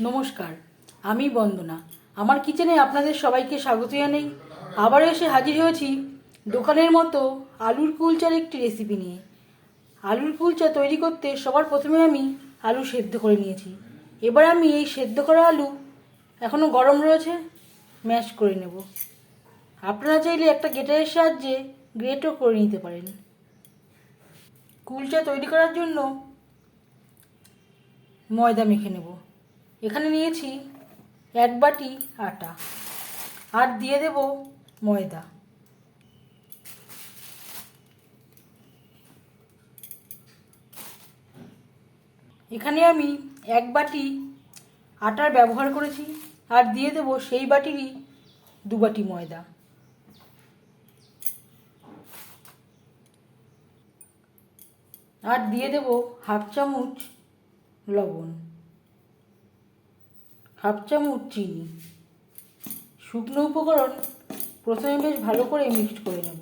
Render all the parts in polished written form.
নমস্কার, আমি বন্দনা। আমার কিচেনে আপনাদের সবাইকে স্বাগত জানাই। আবার এসে হাজির হয়েছি দোকানের মতো আলুর কুলচার একটি রেসিপি নিয়ে। আলুর কুলচা তৈরি করতে সবার প্রথমে আমি আলু সেদ্ধ করে নিয়েছি। এবার আমি এই সেদ্ধ করা আলু এখনও গরম রয়েছে, ম্যাশ করে নেব। আপনারা চাইলে একটা গ্রেটারের সাহায্যে গ্রেটও করে নিতে পারেন। কুলচা তৈরি করার জন্য ময়দা মেখে নেব। এখানে নিয়েছি 1 বাটি আটা, আর দিয়ে দেব ময়দা। এখানে আমি 1 বাটি আটার ব্যবহার করেছি, আর দিয়ে দেব সেই বাটিরই 2 বাটি ময়দা। আর দিয়ে দেব হাফ চামচ লবণ, হাফ চামচ চিনি। শুকনো উপকরণ প্রথমে বেশ ভালো করে মিক্সড করে নেব।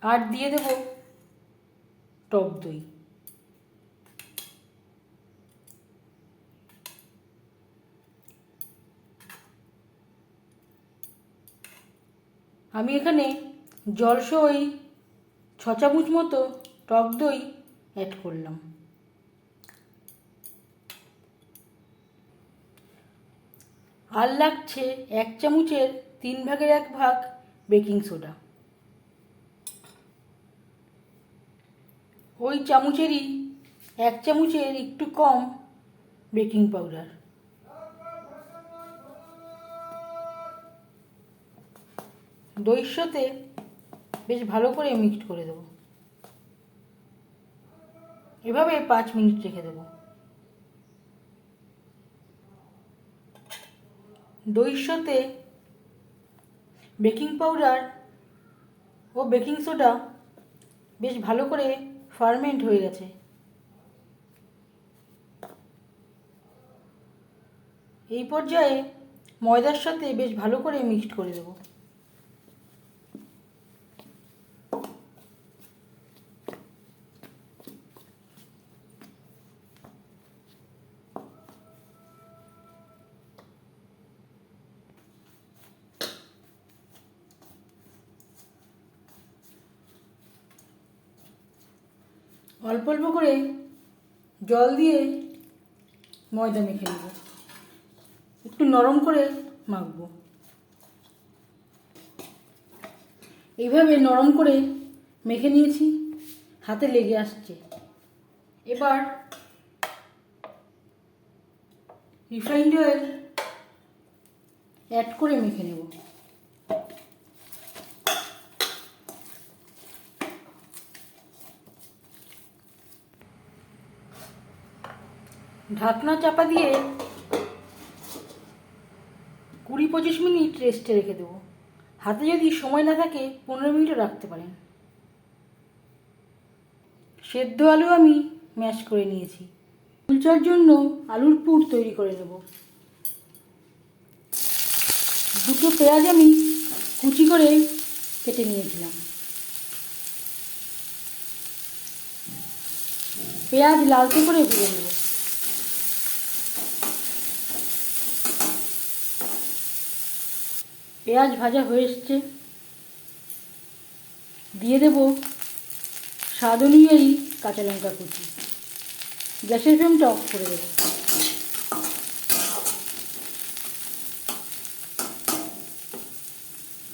আর দিয়ে দেব টক দই। আমি এখানে জলসহ 6 চামচ মতো টক দই অ্যাড করলাম। আর লাগছে 1 চামচের 3 ভাগের 1 ভাগ বেকিং সোডা। ওই চামচেরই 1 চামচের একটু কম বেকিং পাউডার। দইয়ের সাথে বেশ ভালো করে মিক্সড করে দেব। এভাবে 5 মিনিট রেখে দেব। দইয়ের সাথে বেকিং পাউডার ও বেকিং সোডা বেশ ভালো করে ফার্মেন্ট হয়ে গেছে। এই পর্যায়ে ময়দার সাথে বেশ ভালো করে মিক্সড করে দেব। অল্প অল্প করে জল দিয়ে ময়দা মেখে নেব, একটু নরম করে মাখবো। এইভাবে নরম করে মেখে নিয়েছি, হাতে লেগে আসছে। এবার রিফাইন্ড অয়েল অ্যাড করে মেখে নেব। ঢাকনা চাপা দিয়ে 20-25 মিনিট রেস্টে রেখে দেবো। হাতে যদি সময় না থাকে 15 মিনিটও রাখতে পারেন। সেদ্ধ আলু আমি ম্যাশ করে নিয়েছি। কুলচার জন্য আলুর পুর তৈরি করে নেব। 2টো পেঁয়াজ আমি কুচি করে কেটে নিয়েছিলাম। পেঁয়াজ লালচে করে ভেজে নেব। পেঁয়াজ ভাজা হয়ে এসছে, দিয়ে দেব স্বাদ অনুযায়ী কাঁচা লঙ্কা কুচি। গ্যাসের ফ্লেমটা অফ করে দেব।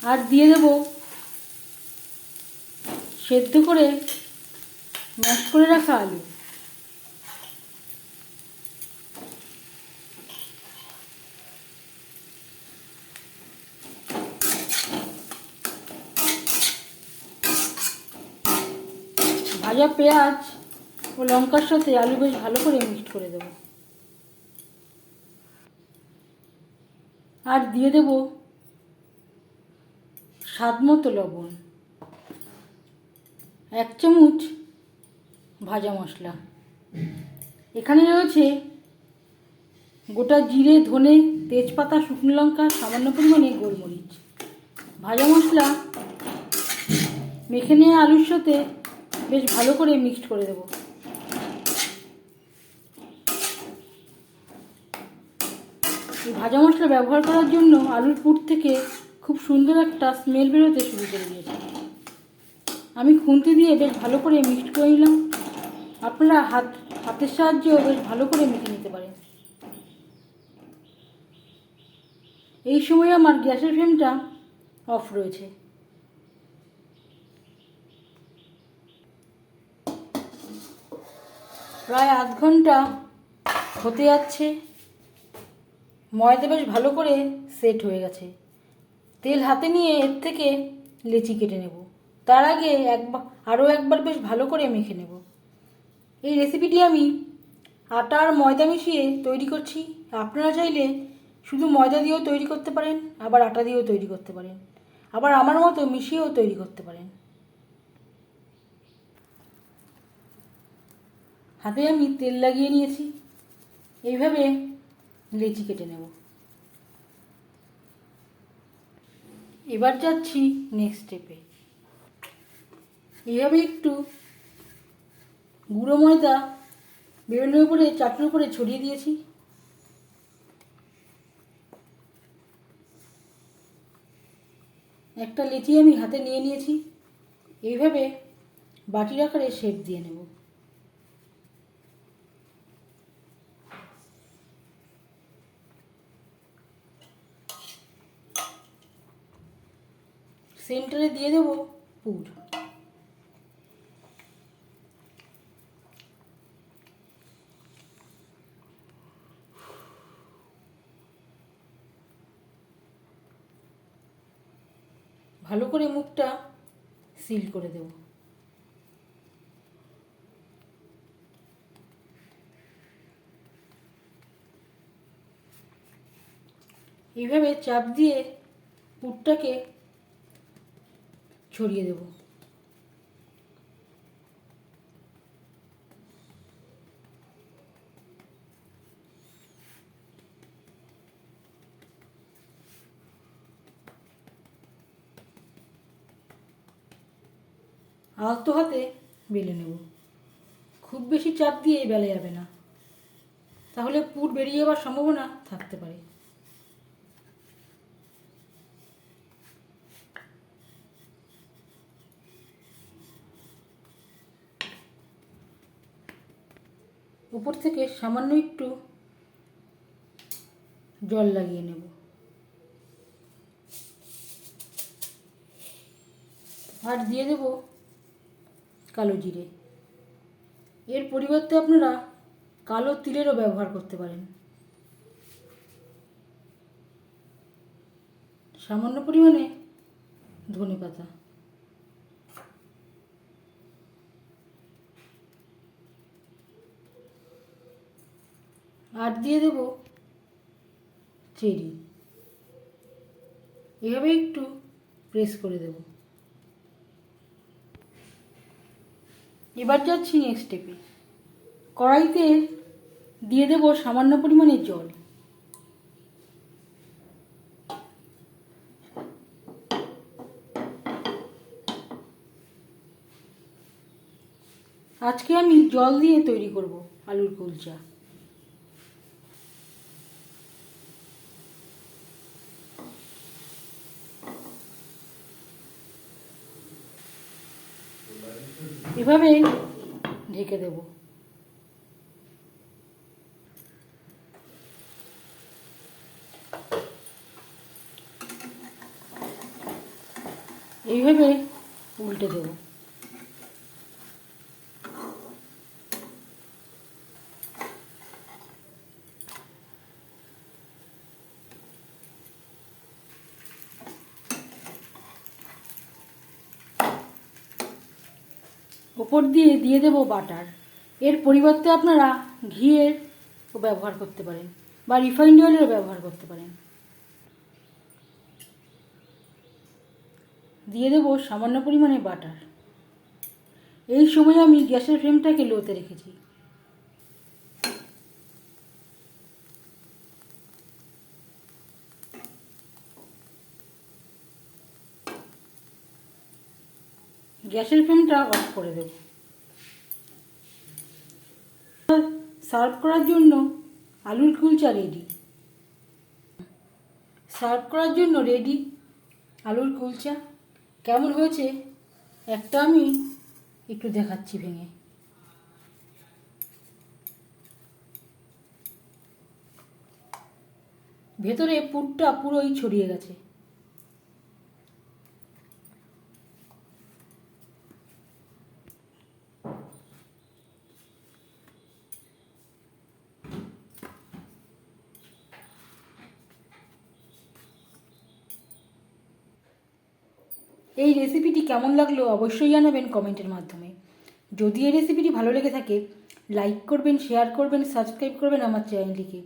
আর দিয়ে দেব সেদ্ধ করে ম্যাশ করে রাখা আলু। ভাজা পেঁয়াজ ও লঙ্কার সাথে আলু বেশ ভালো করে মিক্সড করে দেব। আর দিয়ে দেব স্বাদ মতো লবণ, 1 চামচ ভাজা মশলা। এখানে রয়েছে গোটা জিরে, ধনে, তেজপাতা, শুকনো লঙ্কা, সামান্য পরিমাণে গোলমরিচ। ভাজা মশলা মেখে নিয়ে আলুর সাথে বেশ ভালো করে মিক্সড করে দেব। এই ভাজা মশলা ব্যবহার করার জন্য আলুর পুর থেকে খুব সুন্দর একটা স্মেল বেরোতে শুরু করে দিয়েছে। আমি খুন্তি দিয়ে বেশ ভালো করে মিক্সড করে নিলাম। আপনারা হাতের সাহায্যেও বেশ ভালো করে মেখে নিতে পারেন। এই সময় আমার গ্যাসের ফ্লেমটা অফ রয়েছে। প্রায় আধ ঘন্টা হতে যাচ্ছে। ময়দা বেশ ভালো করে সেট হয়ে গেছে। তেল হাতে নিয়ে এর থেকে লেচি কেটে নেব। তার আগে আরও একবার বেশ ভালো করে মেখে নেব। এই রেসিপিটি আমি আটা আর ময়দা মিশিয়ে তৈরি করছি। আপনারা চাইলে শুধু ময়দা দিয়েও তৈরি করতে পারেন, আবার আটা দিয়েও তৈরি করতে পারেন, আবার আমার মতো মিশিয়েও তৈরি করতে পারেন। হাতে আমি তেল লাগিয়ে নিয়েছি। এইভাবে লেচি কেটে নেব। এবার যাচ্ছি নেক্সট স্টেপে। এইভাবে একটু গুঁড়ো ময়দা বেলুনের উপরে, চাটুর উপরে ছড়িয়ে দিয়েছি। একটা লেচি আমি হাতে নিয়ে নিয়েছি। এইভাবে বাটির আকারে শেপ দিয়ে নেব। সেন্টারে দিয়ে দেব পুর। ভালো করে মুখটা সিল করে দেব। এইভাবে চাপ দিয়ে পুরটাকে ছড়িয়ে দেব। আলতো হাতে বেলে নেব। খুব বেশি চাপ দিয়ে বেলা যাবে না, তাহলে পুর বেরিয়ে যাওয়ার সম্ভাবনা থাকতে পারে। উপর থেকে সামান্য একটু জল লাগিয়ে নেব। আর দিয়ে দেব কালো জিরে। এর পরিবর্তে আপনারা কালো তিলেরও ব্যবহার করতে পারেন। সামান্য পরিমাণে ধনেপাতা। আর দিয়ে দেব চেরি। এভাবে একটু প্রেস করে দেব। এবার যাচ্ছি নেক্সট স্টেপে। কড়াইতে দিয়ে দেব সামান্য পরিমাণে জল। আজকে আমি জল দিয়ে তৈরি করব আলুর কুলচা। এভাবে ঢেকে দেব। এইভাবে উল্টে দেব। উপর দিয়ে দিয়ে দেব বাটার। এর পরিবর্তে আপনারা ঘিয়ের ব্যবহার করতে পারেন বা রিফাইন্ড অয়েলেরও ব্যবহার করতে পারেন। দিয়ে দেবো সামান্য পরিমাণে বাটার। এই সময় আমি গ্যাসের ফ্লেমটাকে লোতে রেখেছি। গ্যাসের ফ্লেমটা অফ করে দেব। সার্ভ করার জন্য আলুর কুলচা রেডি। সার্ভ করার জন্য রেডি আলুর কুলচা। কেমন হয়েছে একটা আমি একটু দেখাচ্ছি ভেঙে। ভেতরে পুরটা পুরোই ছড়িয়ে গেছে। এই রেসিপিটি কেমন লাগলো অবশ্যই জানাবেন কমেন্টের মাধ্যমে। যদি এই রেসিপিটি ভালো লেগে থাকে লাইক করবেন, শেয়ার করবেন, সাবস্ক্রাইব করবেন আমার চ্যানেলটিকে।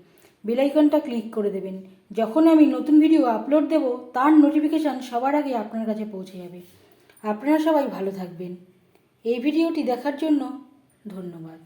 বেল আইকনটা ক্লিক করে দেবেন। যখন আমি নতুন ভিডিও আপলোড দেব তার নোটিফিকেশান সবার আগে আপনার কাছে পৌঁছে যাবে। আপনারা সবাই ভালো থাকবেন। এই ভিডিওটি দেখার জন্য ধন্যবাদ।